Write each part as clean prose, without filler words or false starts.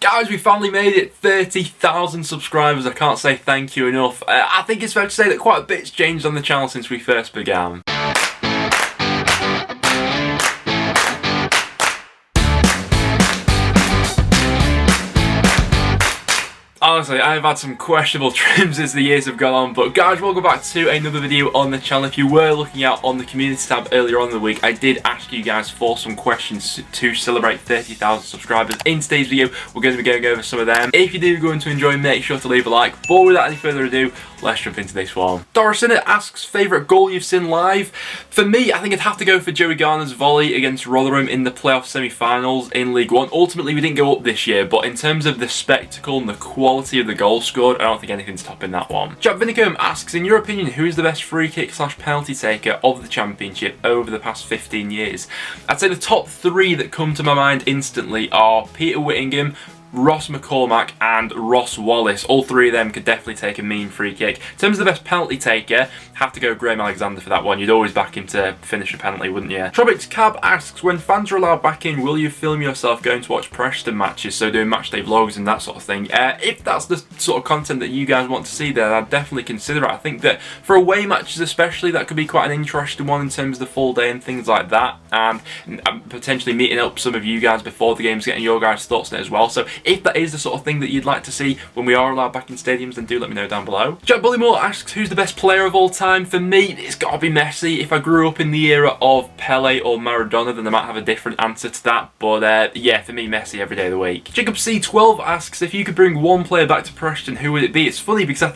Guys, we finally made it 30,000 subscribers. I can't say thank you enough. I think it's fair to say that quite a bit's changed on the channel since we first began. Honestly, I've had some questionable trims as the years have gone on, but guys, welcome back to another video on the channel. If you were looking out on the community tab earlier on in the week, I did ask you guys for some questions to celebrate 30,000 subscribers. In today's video, we're going to be going over some of them. If you do go to enjoy, make sure to leave a like. But without any further ado, let's jump into this one. Dorison asks, favourite goal you've seen live? For me, I think I'd have to go for Joey Garner's volley against Rotherham in the playoff semi-finals in League One. Ultimately, we didn't go up this year, but in terms of the spectacle and the quality of the goal scored, I don't think anything's topping that one. Jack Vinicombe asks, in your opinion, who is the best free kick / penalty taker of the Championship over the past 15 years? I'd say the top three that come to my mind instantly are Peter Whittingham, Ross McCormack and Ross Wallace. All three of them could definitely take a mean free kick. In terms of the best penalty taker, have to go Graham Alexander for that one. You'd always back him to finish a penalty, wouldn't you? Trobix Cab asks, when fans are allowed back in, will you film yourself going to watch Preston matches, so doing matchday vlogs and that sort of thing? If that's the sort of content that you guys want to see there, I'd definitely consider it. I think that for away matches especially, that could be quite an interesting one in terms of the full day and things like that, and potentially meeting up some of you guys before the games, getting your guys' thoughts on it as well. So if that is the sort of thing that you'd like to see when we are allowed back in stadiums, then do let me know down below. Jack Bullymore asks, who's the best player of all time? For me, it's got to be Messi. If I grew up in the era of Pele or Maradona, then I might have a different answer to that. But yeah, for me, Messi every day of the week. Jacob C12 asks, if you could bring one player back to Preston, who would it be? It's funny because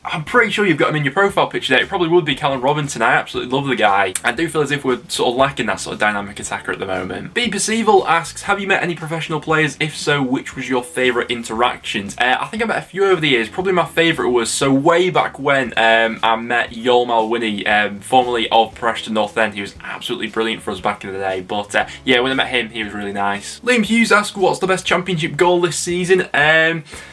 I'm pretty sure you've got him in your profile picture there. It probably would be Callum Robinson. I absolutely love the guy. I do feel as if we're sort of lacking that sort of dynamic attacker at the moment. B. Percival asks, have you met any professional players? If so, which was your favourite interactions? I think I met a few over the years. Probably my favourite was, so way back when I met Yol Malwini, formerly of Preston North End. He was absolutely brilliant for us back in the day. But yeah, when I met him, he was really nice. Liam Hughes asks, what's the best Championship goal this season?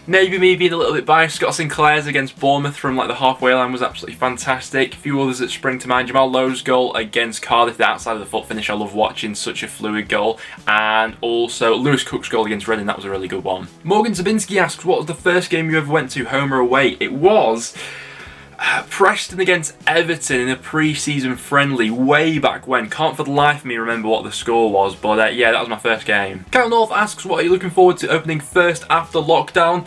Maybe me being a little bit biased, Scott Sinclair's against Bournemouth from like the halfway line was absolutely fantastic. A few others that spring to mind. Jamal Lowe's goal against Cardiff, the outside of the foot finish, I love watching, such a fluid goal. And also Lewis Cook's goal against Reading, that was a really good one. Morgan Zabinski asks, what was the first game you ever went to, home or away? It was Preston against Everton in a pre-season friendly way back when. Can't for the life of me remember what the score was, but yeah, that was my first game. Kyle North asks, what are you looking forward to opening first after lockdown?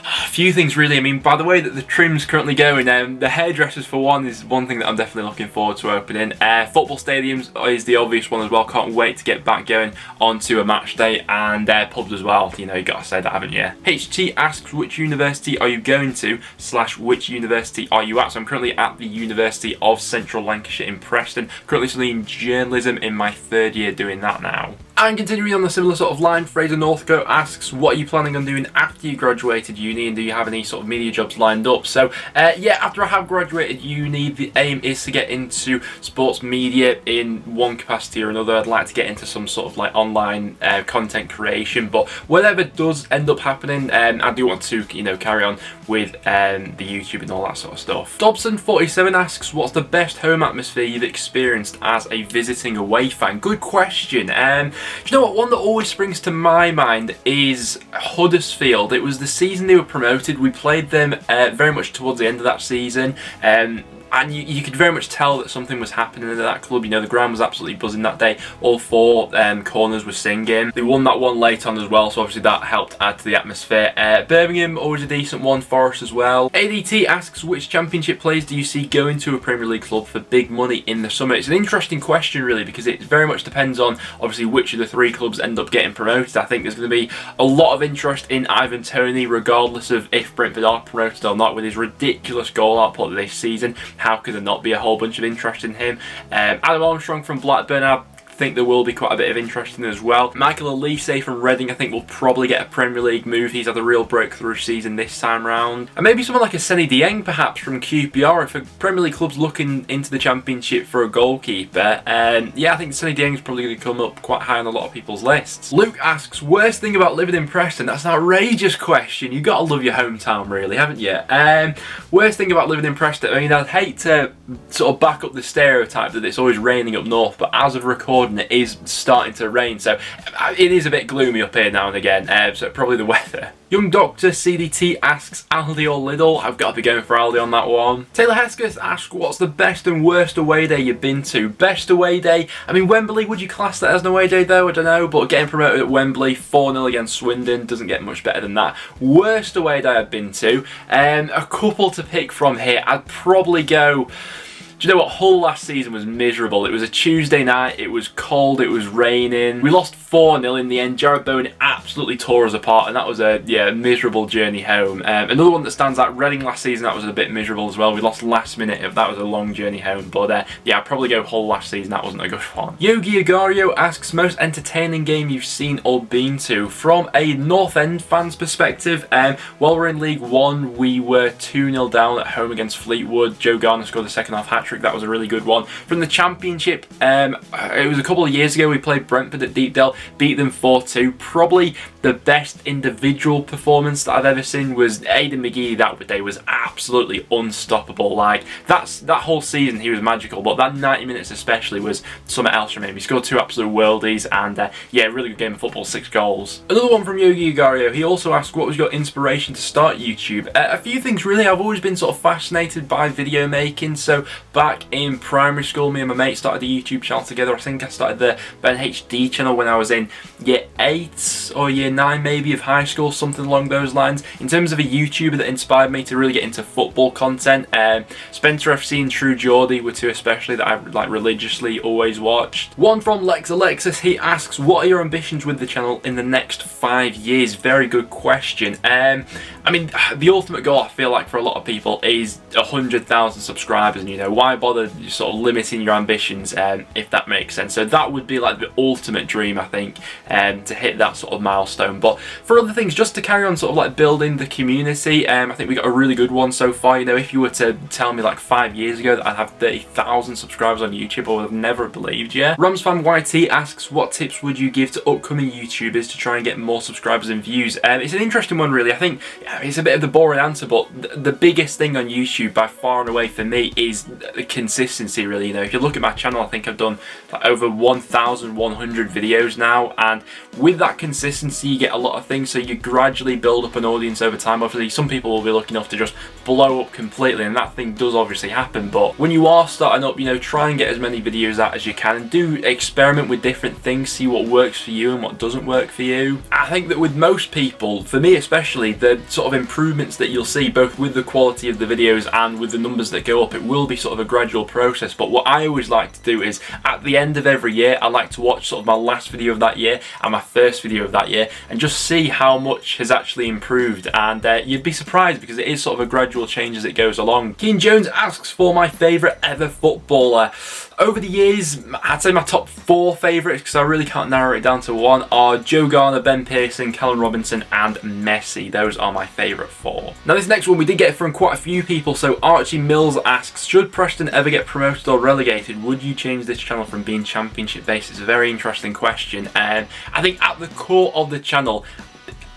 A few things really. I mean, by the way that the trim's currently going, the hairdressers for one is one thing that I'm definitely looking forward to opening. Football stadiums is the obvious one as well. Can't wait to get back going onto a match day, and pubs as well. You know, you got to say that, haven't you? HT asks, which university are you going to / which university are you at? So I'm currently at the University of Central Lancashire in Preston. Currently studying journalism in my third year doing that now. And continuing on the similar sort of line, Fraser Northcote asks, what are you planning on doing after you graduated uni, and do you have any sort of media jobs lined up? So yeah, after I have graduated uni, the aim is to get into sports media in one capacity or another. I'd like to get into some sort of like online content creation, but whatever does end up happening, I do want to, you know, carry on with the YouTube and all that sort of stuff. Dobson47 asks, what's the best home atmosphere you've experienced as a visiting away fan? Good question. Do you know what, one that always springs to my mind is Huddersfield. It was the season they were promoted. We played them very much towards the end of that season. And you could very much tell that something was happening in that club. You know, the ground was absolutely buzzing that day. All four corners were singing. They won that one late on as well, so obviously that helped add to the atmosphere. Birmingham, always a decent one. Forest as well. ADT asks, which Championship players do you see going to a Premier League club for big money in the summer? It's an interesting question, really, because it very much depends on, obviously, which of the three clubs end up getting promoted. I think there's going to be a lot of interest in Ivan Toney, regardless of if Brentford are promoted or not, with his ridiculous goal output this season. How could there not be a whole bunch of interest in him? Adam Armstrong from Blackburn, I think there will be quite a bit of interest in as well. Michael Elise from Reading, I think, will probably get a Premier League move. He's had a real breakthrough season this time round. And maybe someone like a Seny Dieng perhaps from QPR, if a Premier League club's looking into the Championship for a goalkeeper. Yeah, I think Seny Dieng's probably going to come up quite high on a lot of people's lists. Luke asks, worst thing about living in Preston? That's an outrageous question. You've got to love your hometown, really, haven't you? Worst thing about living in Preston? I mean, I'd hate to sort of back up the stereotype that it's always raining up north, but as of recording and it is starting to rain, so it is a bit gloomy up here now and again, so probably the weather. Young Doctor CDT asks Aldi or Lidl. I've got to be going for Aldi on that one. Taylor Hesketh asks, what's the best and worst away day you've been to? Best away day? I mean, Wembley, would you class that as an away day though? I don't know, but getting promoted at Wembley, 4-0 against Swindon, doesn't get much better than that. Worst away day I've been to? A couple to pick from here. I'd probably go... Do you know what? Hull last season was miserable. It was a Tuesday night, it was cold, it was raining. We lost 4-0 in the end. Jared Bowen absolutely tore us apart, and that was a miserable journey home. Another one that stands out, Reading last season, that was a bit miserable as well. We lost last minute, that was a long journey home. But yeah, I'd probably go Hull last season, that wasn't a good one. Yogi Agario asks, most entertaining game you've seen or been to? From a North End fan's perspective, while we're in League One, we were 2-0 down at home against Fleetwood. Joe Garner scored the second half hat-trick. That was a really good one. From the Championship, it was a couple of years ago, we played Brentford at Deepdale, beat them 4-2. Probably the best individual performance that I've ever seen was Aidan McGee. That day was absolutely unstoppable. Like, that whole season he was magical, but that 90 minutes especially was something else from him. He scored 2 absolute worldies, and yeah, really good game of football, 6 goals. Another one from Yogi Agario. He also asked, what was your inspiration to start YouTube? A few things really. I've always been sort of fascinated by video making, so back in primary school, me and my mate started a YouTube channel together. I think I started the Ben HD channel when I was in year 8 or year 9 maybe of high school, something along those lines. In terms of a YouTuber that inspired me to really get into football content, Spencer FC and True Geordie were 2 especially that I've like religiously always watched. One from Lex Alexis, he asks, what are your ambitions with the channel in the next 5 years? Very good question. I mean, the ultimate goal I feel like for a lot of people is 100,000 subscribers, and you know, why bother sort of limiting your ambitions, if that makes sense. So that would be like the ultimate dream, I think, to hit that sort of milestone. But for other things, just to carry on sort of like building the community, I think we got a really good one so far. You know, if you were to tell me like 5 years ago that I'd have 30,000 subscribers on YouTube, I would have never believed you. Ramsfan YT asks, what tips would you give to upcoming YouTubers to try and get more subscribers and views? It's an interesting one really. I think it's a bit of the boring answer, but the biggest thing on YouTube by far and away for me is consistency really. You know, if you look at my channel, I think I've done like over 1,100 videos now, and with that consistency you get a lot of things, so you gradually build up an audience over time. Obviously some people will be lucky enough to just blow up completely, and that thing does obviously happen, but when you are starting up, you know, try and get as many videos out as you can and do experiment with different things, see what works for you and what doesn't work for you. I think that with most people, for me especially, the sort of improvements that you'll see both with the quality of the videos and with the numbers that go up, it will be sort of a gradual process. But what I always like to do is at the end of every year, I like to watch sort of my last video of that year and my first video of that year and just see how much has actually improved, and you'd be surprised because it is sort of a gradual change as it goes along. Keen Jones asks for my favourite ever footballer. Over the years, I'd say my top 4 favourites, because I really can't narrow it down to one, are Joe Garner, Ben Pearson, Callum Robinson and Messi. Those are my favourite 4. Now this next one we did get from quite a few people. So Archie Mills asks, should Preston ever get promoted or relegated, would you change this channel from being championship based? It's a very interesting question, and I think at the core of the channel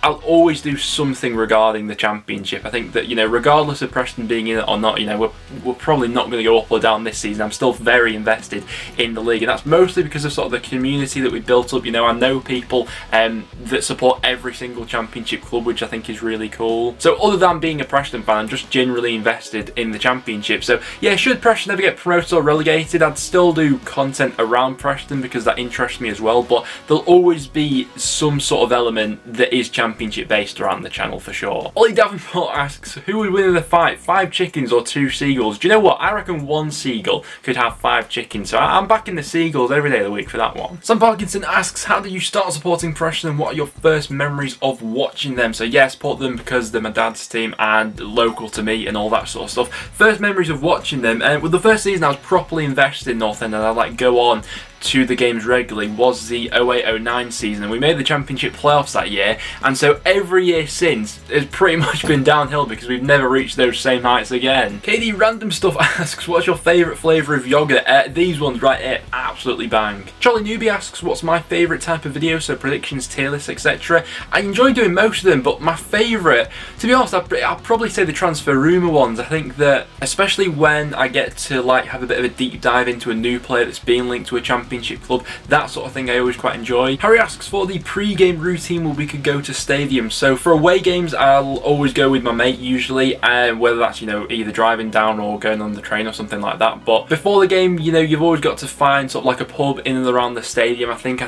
I'll always do something regarding the championship. I think that, you know, regardless of Preston being in it or not, you know, we're probably not going to go up or down this season. I'm still very invested in the league, and that's mostly because of sort of the community that we built up. You know, I know people that support every single championship club, which I think is really cool. So other than being a Preston fan, I'm just generally invested in the championship. So yeah, should Preston ever get promoted or relegated, I'd still do content around Preston because that interests me as well, but there'll always be some sort of element that is championship based around the channel for sure. Ollie Davenport asks, who would win in the fight, 5 chickens or 2 seagulls? Do you know what? I reckon 1 seagull could have 5 chickens, so I'm backing the seagulls every day of the week for that one. Sam Parkinson asks, how did you start supporting Preston and what are your first memories of watching them? So yeah, support them because they're my dad's team and local to me and all that sort of stuff. First memories of watching them, well, the first season I was properly invested in North End and I'd like go on to the games regularly was the 08-09 season, and we made the championship playoffs that year, and so every year since has pretty much been downhill because we've never reached those same heights again. KD Random Stuff asks, what's your favourite flavour of yoghurt? These ones right here absolutely bang. Charlie Newbie asks, what's my favourite type of video, so predictions, tier lists, etc. I enjoy doing most of them, but my favourite, to be honest, I'll probably say the transfer rumour ones. I think that especially when I get to like have a bit of a deep dive into a new player that's being linked to a championship championship club, that sort of thing I always quite enjoy. Harry asks for the pre-game routine where we could go to stadiums. So for away games, I'll always go with my mate usually, whether that's, you know, either driving down or going on the train or something like that. But before the game, you know, you've always got to find sort of like a pub in and around the stadium. I think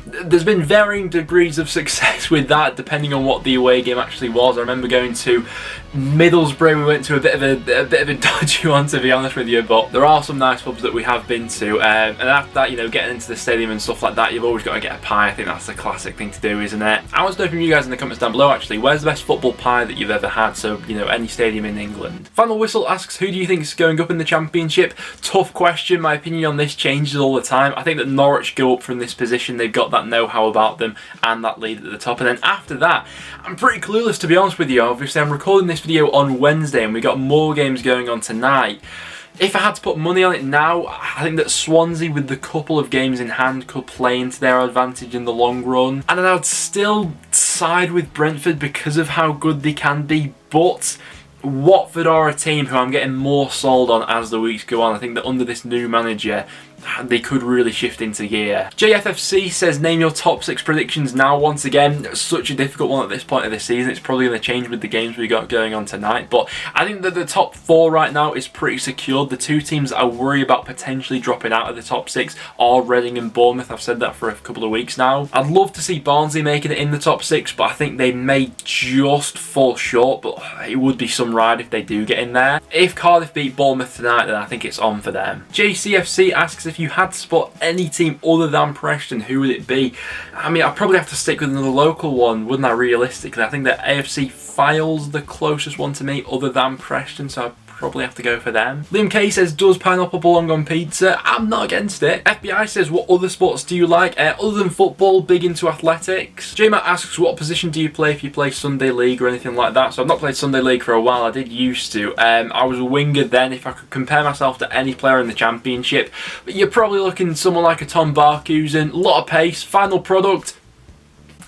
there's been varying degrees of success with that depending on what the away game actually was. I remember going to Middlesbrough, we went to a bit of a dodgy one, to be honest with you, but there are some nice pubs that we have been to, and after that, you know, getting into the stadium and stuff like that, you've always got to get a pie. I think that's the classic thing to do, isn't it? I want to know from you guys in the comments down below, actually, where's the best football pie that you've ever had? So, you know, any stadium in England. Final Whistle asks, who do you think is going up in the championship? Tough question. My opinion on this changes all the time. I think that Norwich go up from this position. They've got that know-how about them and that lead at the top, and then after that, I'm pretty clueless, to be honest with you. Obviously, I'm recording this video on Wednesday and we got more games going on tonight. If I had to put money on it now, I think that Swansea, with the couple of games in hand, could play into their advantage in the long run. And then I'd still side with Brentford because of how good they can be, but Watford are a team who I'm getting more sold on as the weeks go on. I think that under this new manager, they could really shift into gear. JFFC says, name your top 6 predictions now. Once again, such a difficult one at this point of the season. It's probably going to change with the games we got going on tonight, but I think that the top 4 right now is pretty secured. The 2 teams that I worry about potentially dropping out of the top 6 are Reading and Bournemouth. I've said that for a couple of weeks now. I'd love to see Barnsley making it in the top 6, but I think they may just fall short, but it would be some ride if they do get in there. If Cardiff beat Bournemouth tonight, then I think it's on for them. JCFC asks, if you had to spot any team other than Preston, who would it be? I mean, I'd probably have to stick with another local one, wouldn't I, realistically? I think that AFC Files the closest one to me other than Preston, so I'd probably have to go for them. Liam K says, does pineapple belong on pizza? I'm not against it. FBI says, what other sports do you like? Other than football, big into athletics. J-Matt asks, what position do you play if you play Sunday League or anything like that? So I've not played Sunday League for a while. I did used to. I was a winger then. If I could compare myself to any player in the championship, but you're probably looking at someone like a Tom Barkhuizen. A lot of pace. Final product,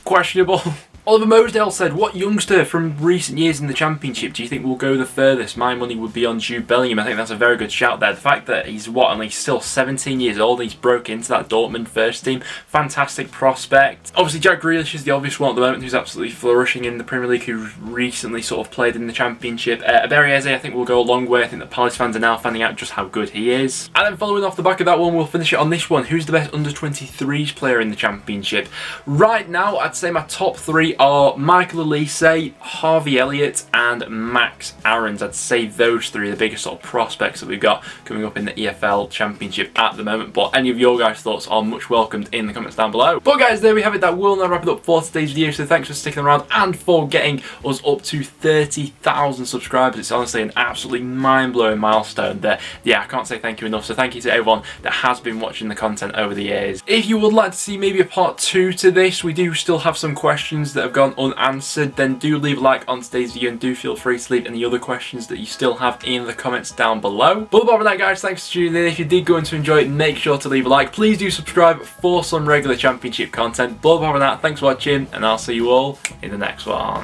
questionable. Oliver Mosdale said, what youngster from recent years in the championship do you think will go the furthest? My money would be on Jude Bellingham. I think that's a very good shout there. The fact that he's and he's still 17 years old and he's broke into that Dortmund first team. Fantastic prospect. Obviously Jack Grealish is the obvious one at the moment who's absolutely flourishing in the Premier League, who's recently sort of played in the championship. Aberieze I think will go a long way. I think that Palace fans are now finding out just how good he is. And then following off the back of that one, we'll finish it on this one. Who's the best under-23s player in the championship? Right now, I'd say my top 3 are Michael Elise, Harvey Elliott and Max Aarons. I'd say those 3 are the biggest sort of prospects that we've got coming up in the EFL Championship at the moment, but any of your guys' thoughts are much welcomed in the comments down below. But guys, there we have it. That will now wrap it up for today's video, so thanks for sticking around and for getting us up to 30,000 subscribers. It's honestly an absolutely mind-blowing milestone there. Yeah, I can't say thank you enough, so thank you to everyone that has been watching the content over the years. If you would like to see maybe a part 2 to this, we do still have some questions that have gone unanswered, then do leave a like on today's video and do feel free to leave any other questions that you still have in the comments down below. But apart from that, guys, thanks for tuning in. If you did go on to enjoy it, make sure to leave a like. Please do subscribe for some regular championship content. But apart from that, thanks for watching and I'll see you all in the next one.